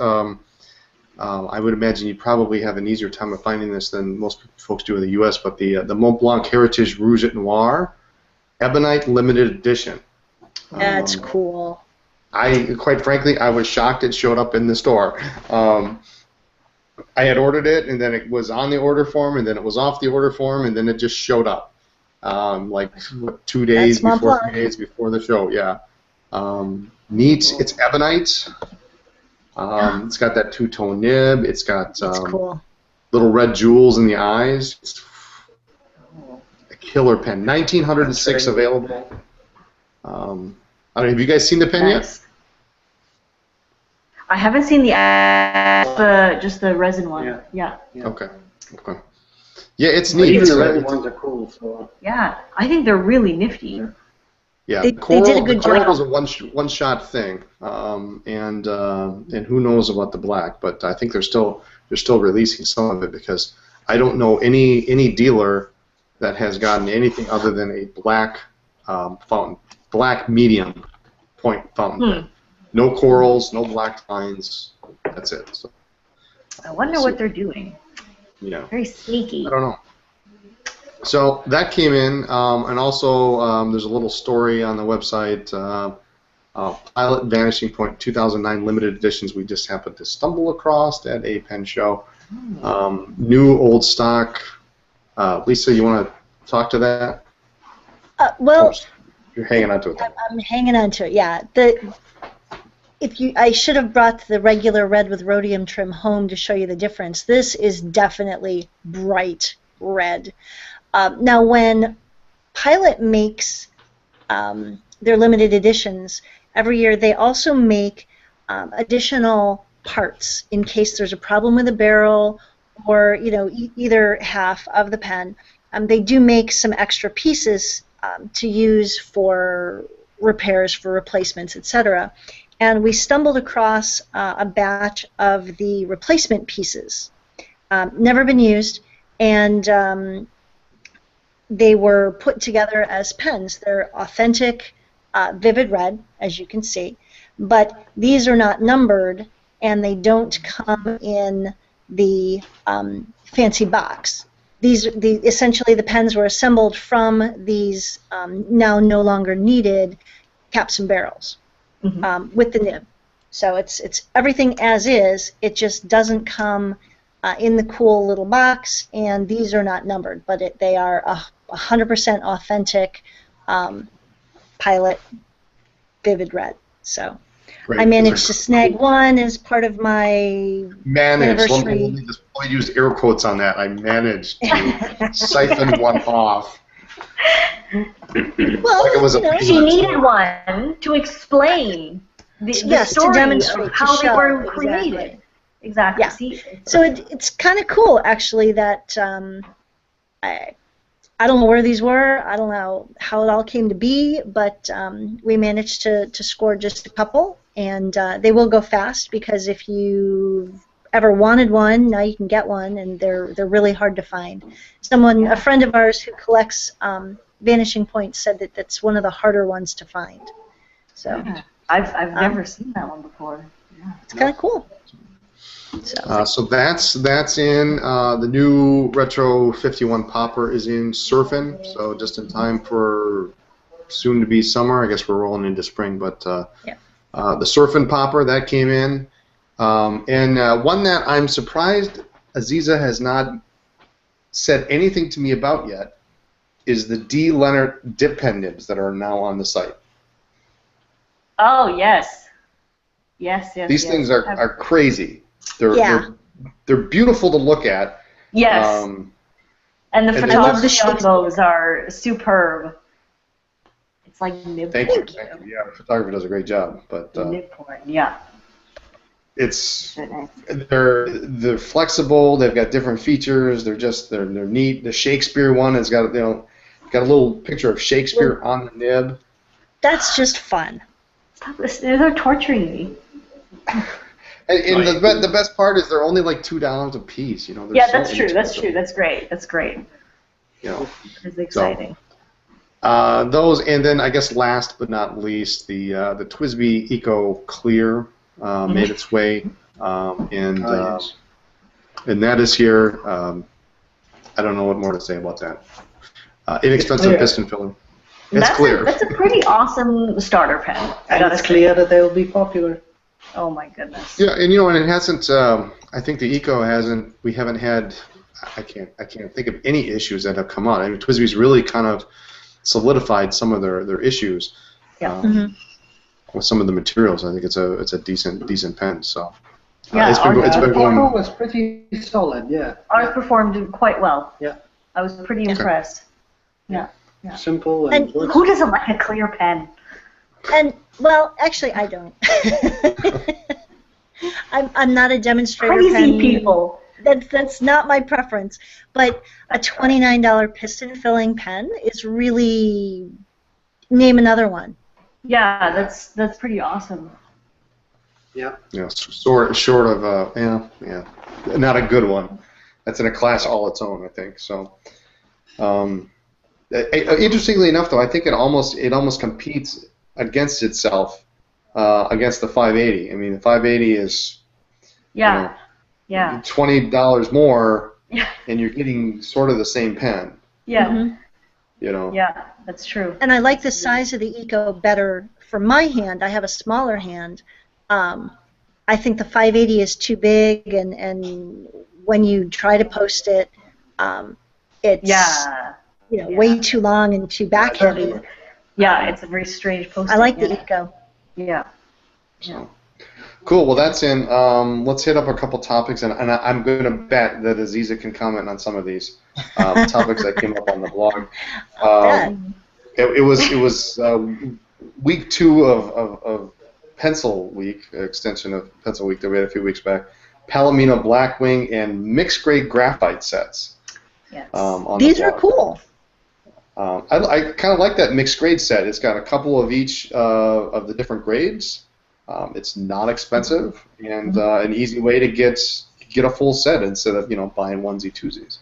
I would imagine you probably have an easier time of finding this than most folks do in the U.S., but the Montblanc Heritage Rouge et Noir Ebonite Limited Edition. That's cool. Quite frankly, I was shocked it showed up in the store. I had ordered it, and then it was on the order form, and then it was off the order form, and then it just showed up, like 2 days That's before, Montblanc. 3 days before the show. Yeah, neat. It's ebonite. It's got that two-tone nib. It's got That's cool. little red jewels in the eyes. It's a killer pen. 1906 available. I don't know. Have you guys seen the pen yet? I haven't seen just the resin one. Yeah. Okay. Yeah, it's But neat. even It's, the red ones are cool. So. Yeah, I think they're really nifty. Yeah, They Coral, did a good the Coral job. was a one-shot thing, and who knows about the black? But I think they're still releasing some of it, because I don't know any dealer that has gotten anything other than a black fountain, black medium point fountain pen. No corals, no black lines. That's it. So, I wonder what they're doing. yeah. Very sneaky. I don't know. So that came in, and also there's a little story on the website. Pilot Vanishing Point 2009 limited editions we just happened to stumble across at a pen show. New old stock. Lisa, you want to talk to that? Well, You're hanging on to it. I'm hanging on to it. Yeah. I should have brought the regular red with rhodium trim home to show you the difference. This is definitely bright red. Now, when Pilot makes their limited editions every year, they also make additional parts in case there's a problem with the barrel or either half of the pen. They do make some extra pieces to use for repairs, for replacements, etc. And we stumbled across a batch of the replacement pieces, never been used, and they were put together as pens. They're authentic, vivid red, as you can see, but these are not numbered, and they don't come in the fancy box. Essentially, the pens were assembled from these now no longer needed caps and barrels with the nib. So it's everything as is. It just doesn't come in the cool little box, and these are not numbered, but they are 100% authentic Pilot Vivid Red. So Great. I managed to snag one as part of my anniversary. I used air quotes on that. I managed to siphon one off. Well, Like it was a She needed one to explain the yes, to story demonstrate, of how to they show, were created. Exactly. Yeah. See, So it's kind of cool, actually, that I don't know where these were. I don't know how it all came to be, but we managed to score just a couple, and they will go fast because if you've ever wanted one, now you can get one, and they're really hard to find. A friend of ours who collects Vanishing Point said that that's one of the harder ones to find. So yeah. I've never seen that one before. Yeah. It's kind of cool. So that's in the new Retro 51 popper is in Surfin', so just in time for soon to be summer. I guess we're rolling into spring, but the Surfin' popper that came in, and one that I'm surprised Azizah has not said anything to me about yet is the D. Leonard dip pen nibs that are now on the site. Oh yes, yes. These things are crazy. They're beautiful to look at. Yes. And the photography on those are superb. It's like nib porn. Thank you. Yeah, the photographer does a great job. But nib porn, yeah. They're flexible. They've got different features. They're neat. The Shakespeare one has got got a little picture of Shakespeare on the nib. That's just fun. Stop this! They're torturing me. And the best part is they're only like $2 a piece. You know. Yeah, that's true. That's true. That's great. That's great. You know. It's exciting. So, those, and then I guess last but not least, the Twizz Be Eco Clear made its way, and that is here. I don't know what more to say about that. Inexpensive piston filler. It's clear. That's a pretty awesome starter pen. And it's clear that they will be popular. Oh my goodness. Yeah, and and it hasn't. I think the Eco hasn't. We haven't had. I can't think of any issues that have come out. I mean, Twizz Be's really kind of solidified some of their issues. Yeah. With some of the materials, I think it's a decent pen. So. Yeah, it's been going. The was pretty solid. Yeah. Ours performed quite well. Yeah. I was pretty impressed. Yeah. Yeah. Simple and who doesn't like a clear pen? And well, actually, I don't. I'm not a demonstrator Crazy pen. People. That's not my preference. But a $29 piston filling pen is really name another one. Yeah, that's pretty awesome. Yeah. Yeah, short of not a good one. That's in a class all its own, I think. So. Interestingly enough, though, I think it almost competes against itself against the 580. I mean, the 580 is $20 more, and you're getting sort of the same pen. Yeah. Mm-hmm. You know. Yeah, that's true. And I like the size of the Eco better for my hand. I have a smaller hand. I think the 580 is too big, and when you try to post it, it's way too long and too back heavy. Yeah, it's a very strange posting. I like the Eco. Yeah. So, cool. Well, that's in. Let's hit up a couple topics, and I'm going to bet that Azizah can comment on some of these topics that came up on the blog. It was week 2 of Pencil Week, extension of Pencil Week that we had a few weeks back. Palomino Blackwing and mixed grade graphite sets. Yes. These are cool. I kind of like that mixed grade set. It's got a couple of each of the different grades. It's not expensive and an easy way to get a full set instead of buying onesie twosies.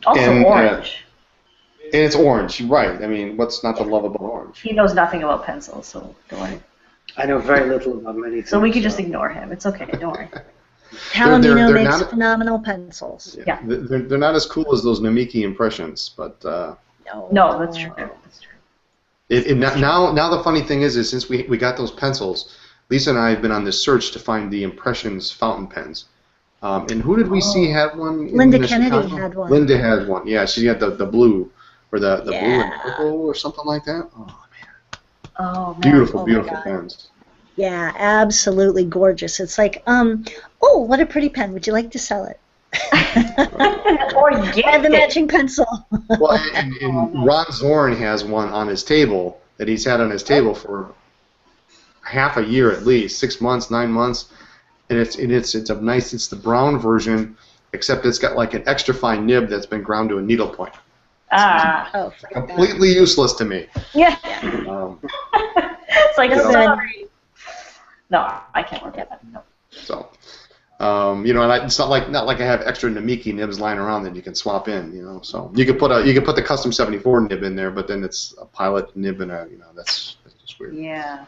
Also orange. And it's orange, right? I mean, what's not to love about orange? He knows nothing about pencils, so don't worry. I know very little about many things. So we could just ignore him. It's okay. Don't worry. Palomino makes phenomenal pencils. Yeah. They're not as cool as those Namiki impressions, but no, that's true. That's true. Now the funny thing is since we got those pencils, Lisa and I have been on this search to find the Impressions fountain pens. And who did we see had one? Linda Kennedy had one. Linda had one. Yeah, she had the blue or the blue and purple or something like that. Oh man. Oh man. Beautiful pens. Yeah, absolutely gorgeous. It's like, oh, what a pretty pen. Would you like to sell it? Or get the matching pencil. Well, and Ron Zorn has one on his table that he's had on his table for half a year at least, 6 months, 9 months, and it's a nice. It's the brown version, except it's got like an extra fine nib that's been ground to a needle point. Oh, Completely useless to me. Yeah. It's like, You know. sorry. No, I can't work with that. No. So, you know, and it's not like I have extra Namiki nibs lying around that you can swap in. You know, so you could put the custom 74 nib in there, but then it's a pilot nib and that's just weird. Yeah.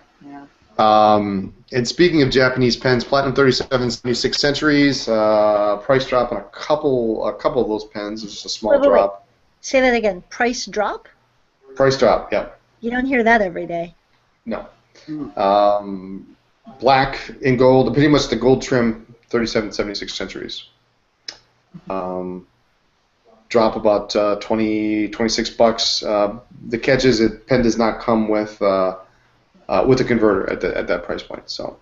And speaking of Japanese pens, Platinum 37, 76 centuries, price drop on a couple of those pens. It's just a small drop. Say that again. Price drop? Price drop, yeah. You don't hear that every day. No. Black in gold, pretty much the gold trim, 37, 76 centuries. Drop about 26 bucks. The catch is pen does not come with a converter at that price point. So,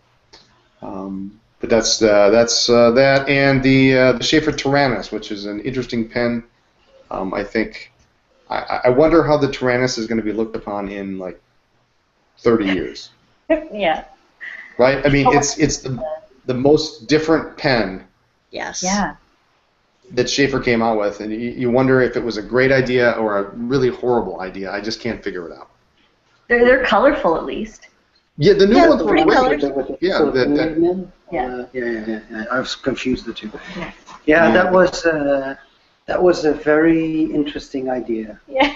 but that's that, and the Schaefer Tyrannus, which is an interesting pen. I think I wonder how the Tyrannus is going to be looked upon in like 30 years. Yeah. Right? I mean, it's the most different pen. Yes. Yeah. That Schaefer came out with, and you wonder if it was a great idea or a really horrible idea. I just can't figure it out. They're colorful at least. Yeah, the new ones were pretty great. colored. Yeah. I was confused the two. Yeah, that was a very interesting idea. Yeah.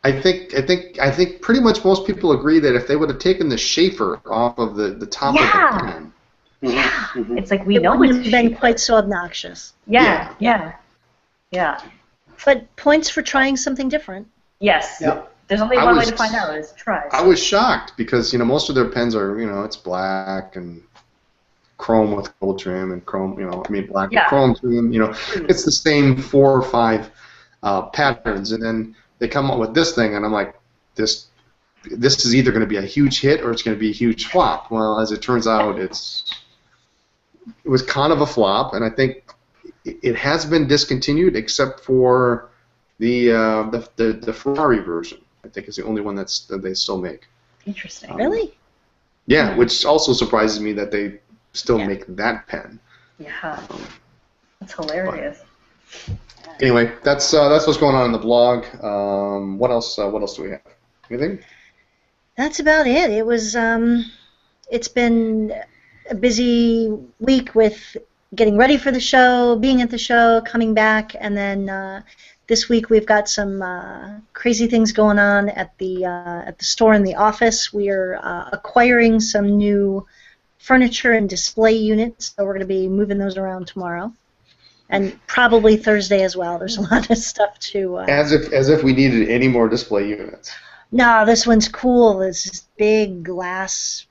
I think pretty much most people agree that if they would have taken the Schaefer off of the top of the pen, It's like we It know wouldn't it's have been quite so obnoxious. Yeah. But points for trying something different. Yes. Yeah. There's only one way to find out is try. I was shocked because most of their pens are it's black and chrome with gold trim and chrome black with chrome trim. It's the same 4 or 5 patterns, and then they come up with this thing, and I'm like, this is either going to be a huge hit or it's going to be a huge flop. Well, as it turns out, it was kind of a flop, and I think it has been discontinued except for the Ferrari version. I think is the only one that they still make. Interesting. Really? Yeah, which also surprises me that they still make that pen. Yeah. That's hilarious. Anyway, that's what's going on in the blog. What else do we have? Anything? That's about it. It was it's been a busy week with getting ready for the show, being at the show, coming back, and then this week we've got some crazy things going on at the store and the office. We are acquiring some new furniture and display units, so we're going to be moving those around tomorrow, and probably Thursday as well. There's a lot of stuff to. As if we needed any more display units. No, this one's cool. It's this big glass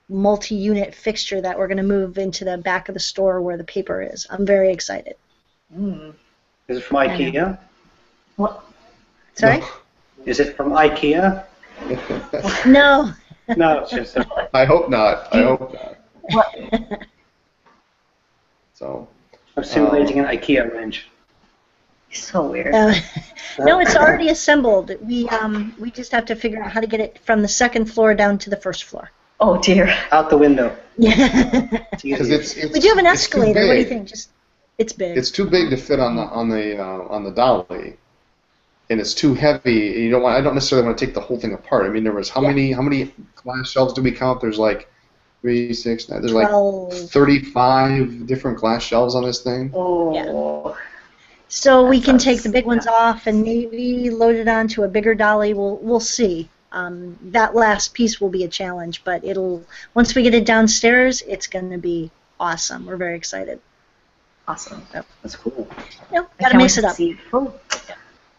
multi-unit fixture that we're going to move into the back of the store where the paper is. I'm very excited. Is it from IKEA? What? Sorry? No. Is it from IKEA? No. No, it's just I hope not. So. I'm simulating an IKEA wrench. So weird. No, it's already assembled. We just have to figure out how to get it from the second floor down to the first floor. Oh dear. Out the window. Yeah. Because we do have an escalator. What do you think? It's big. It's too big to fit on the dolly, and it's too heavy. I don't necessarily want to take the whole thing apart. I mean, there was how many glass shelves do we count? There's like 3, 6, 9. There's 12. like 35 different glass shelves on this thing. Oh. Yeah. So we can take the big ones off and maybe load it onto a bigger dolly. We'll see. That last piece will be a challenge, but once we get it downstairs, it's going to be awesome. We're very excited. Awesome. That's cool. Yep, got to mix it up. Oh.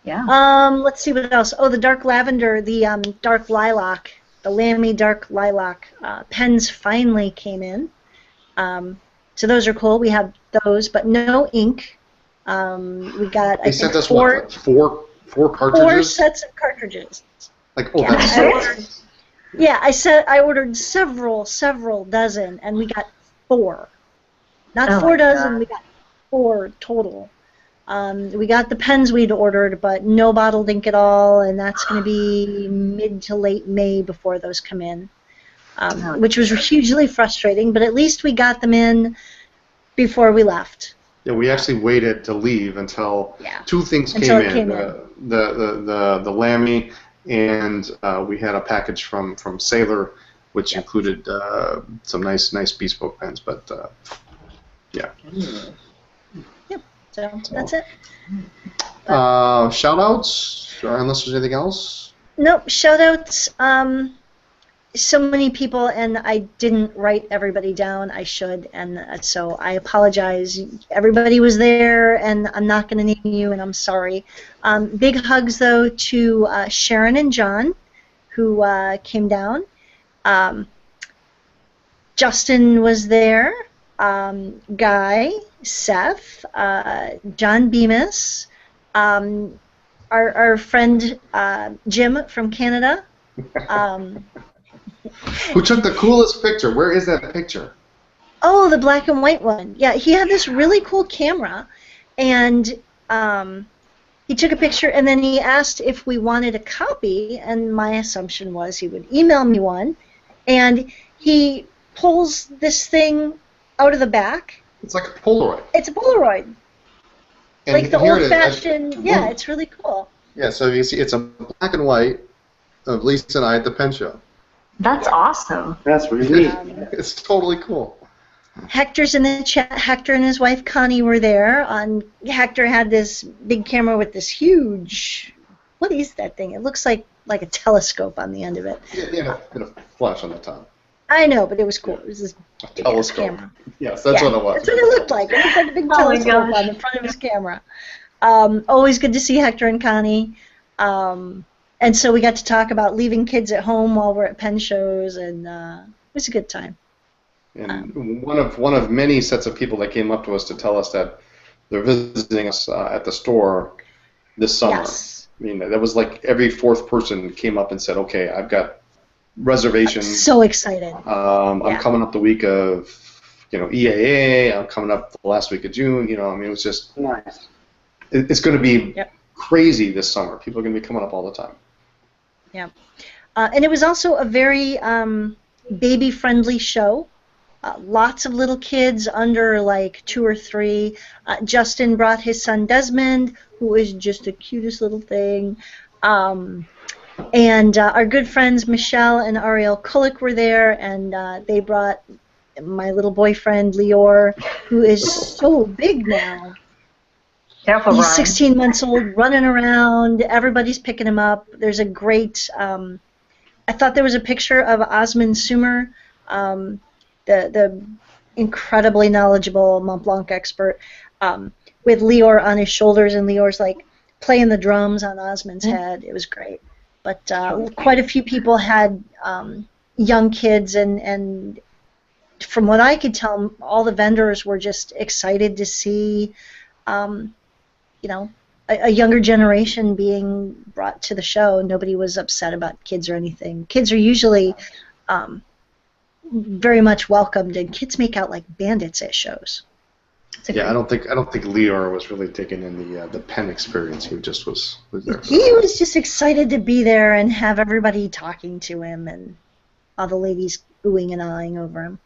Yeah. Let's see what else. Oh, the dark lavender, the dark lilac, the Lamby dark lilac pens finally came in. So those are cool. We have those, but no ink. We got They sent us four cartridges. 4 sets of cartridges. That's Yeah, I ordered several dozen, and we got 4. Not 4 dozen. We got 4 total. We got the pens we'd ordered, but no bottled ink at all, and that's going to be mid to late May before those come in, which was hugely frustrating, but at least we got them in before we left. Yeah, we actually waited to leave until two things Until came it came in. The Lamby, and we had a package from Sailor, which included some nice bespoke pens. But yeah. Yep. So that's it. Shoutouts, unless there's anything else. Nope. Shoutouts. So many people, and I didn't write everybody down. I should, and so I apologize. Everybody was there, and I'm not going to name you, and I'm sorry. Big hugs, though, to Sharon and John, who came down. Justin was there. Guy, Seth, John Bemis, our friend Jim from Canada. Who took the coolest picture? Where is that picture? Oh, the black and white one. Yeah, he had this really cool camera, and he took a picture, and then he asked if we wanted a copy, and my assumption was he would email me one, and he pulls this thing out of the back. It's like a Polaroid. It's a Polaroid. And like the old-fashioned, yeah, it's really cool. Yeah, so you see, it's a black and white of Lisa and I at the pen show. That's awesome. That's really neat. It's totally cool. Hector's in the chat. Hector and his wife Connie were there. Hector had this big camera with this huge. What is that thing? It looks like a telescope on the end of it. Yeah, and a flash on the top. I know, but it was cool. It was this big telescope. Yes, that's what it was. That's what it looked like. It looked like a big telescope on the front of his camera. Always good to see Hector and Connie. And so we got to talk about leaving kids at home while we're at pen shows, and it was a good time. And one of many sets of people that came up to us to tell us that they're visiting us at the store this summer. Yes. I mean, that was like every fourth person came up and said, "Okay, I've got reservations." I'm so excited. I'm coming up the week of, EAA. I'm coming up the last week of June. I mean, it was just nice. It's going to be crazy this summer. People are going to be coming up all the time. Yeah, and it was also a very baby-friendly show. Lots of little kids under like 2 or 3. Justin brought his son Desmond, who is just the cutest little thing. And our good friends Michelle and Ariel Kulik were there, and they brought my little boyfriend Lior, who is so big now. Careful, He's Ryan. 16 months old, running around. Everybody's picking him up. There's a great. I thought there was a picture of Osmond Sumer, the incredibly knowledgeable Montblanc expert, with Lior on his shoulders, and Lior's like playing the drums on Osmond's head. It was great. But quite a few people had young kids, and from what I could tell, all the vendors were just excited to see, a younger generation being brought to the show. Nobody was upset about kids or anything. Kids are usually very much welcomed, and kids make out like bandits at shows. Yeah, I don't think Lior was really taking in the pen experience. He just was there. He was just excited to be there and have everybody talking to him, and all the ladies oohing and ahhing over him.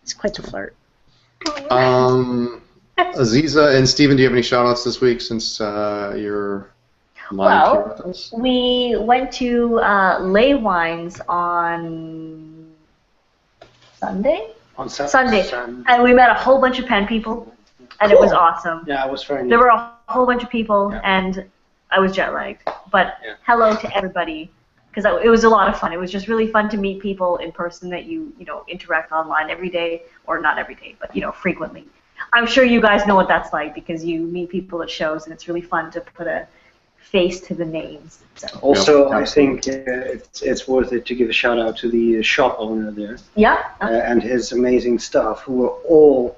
It's quite the flirt. Azizah and Steven, do you have any shout-outs this week since you're live here with us? We went to Lay Wines on Sunday? On Sunday. And we met a whole bunch of pen people, and it was awesome. Yeah, it was very neat. There were a whole bunch of people, and I was jet-lagged. But hello to everybody, because it was a lot of fun. It was just really fun to meet people in person that you interact online every day, or not every day, but frequently. I'm sure you guys know what that's like, because you meet people at shows, and it's really fun to put a face to the names. So. Also, I think it's worth it to give a shout out to the shop owner there. Yeah. And his amazing staff, who were all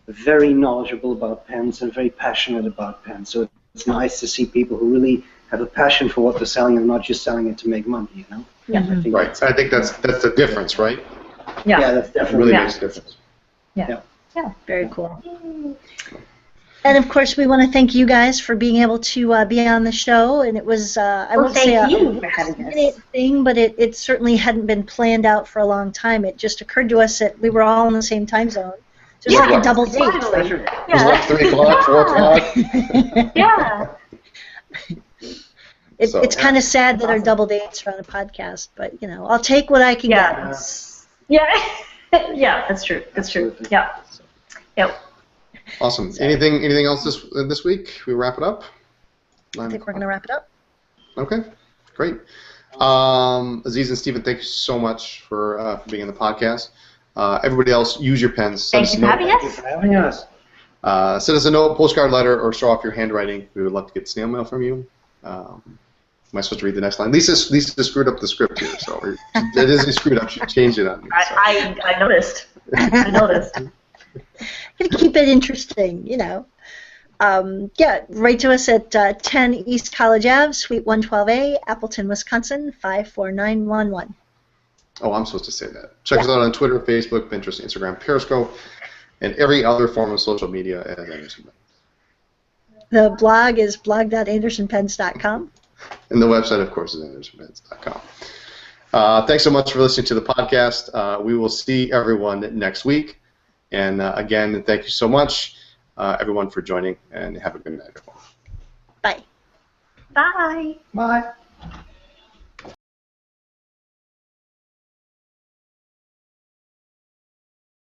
very knowledgeable about pens and very passionate about pens. So it's nice to see people who really have a passion for what they're selling and not just selling it to make money. Yeah. I think that's the difference, right? Yeah. Yeah, that's definitely It really makes a difference. Yeah. Very cool. And of course, we want to thank you guys for being able to be on the show. And it was, I won't say a minute thing, but it certainly hadn't been planned out for a long time. It just occurred to us that we were all in the same time zone. So it's like a double date. It was like 3 o'clock, 4 o'clock. Yeah. It's kind of sad that our double dates are on a podcast, but I'll take what I can get. Yeah. Yeah, that's true. That's true. Yeah. Yep. Awesome. Anything else this week? We wrap it up? I think we're going to wrap it up. Okay. Great. Aziz and Stephen, thank you so much for being on the podcast. Everybody else, use your pens. Thank you for having us. Send us a note, postcard, letter, or show off your handwriting. We would love to get snail mail from you. Am I supposed to read the next line? Lisa screwed up the script here, so it isn't screwed up. She changed it on me. So. I noticed. I noticed. Gotta keep it interesting, write to us at 10 East College Ave, Suite 112A, Appleton, Wisconsin, 54911. Oh, I'm supposed to say that. Check us out on Twitter, Facebook, Pinterest, Instagram, Periscope, and every other form of social media at Anderson Pens. The blog is blog.andersonpens.com. And the website, of course, is andersonpens.com. Thanks so much for listening to the podcast. We will see everyone next week. And again, thank you so much, everyone, for joining, and have a good night, everyone. Bye. Bye. Bye.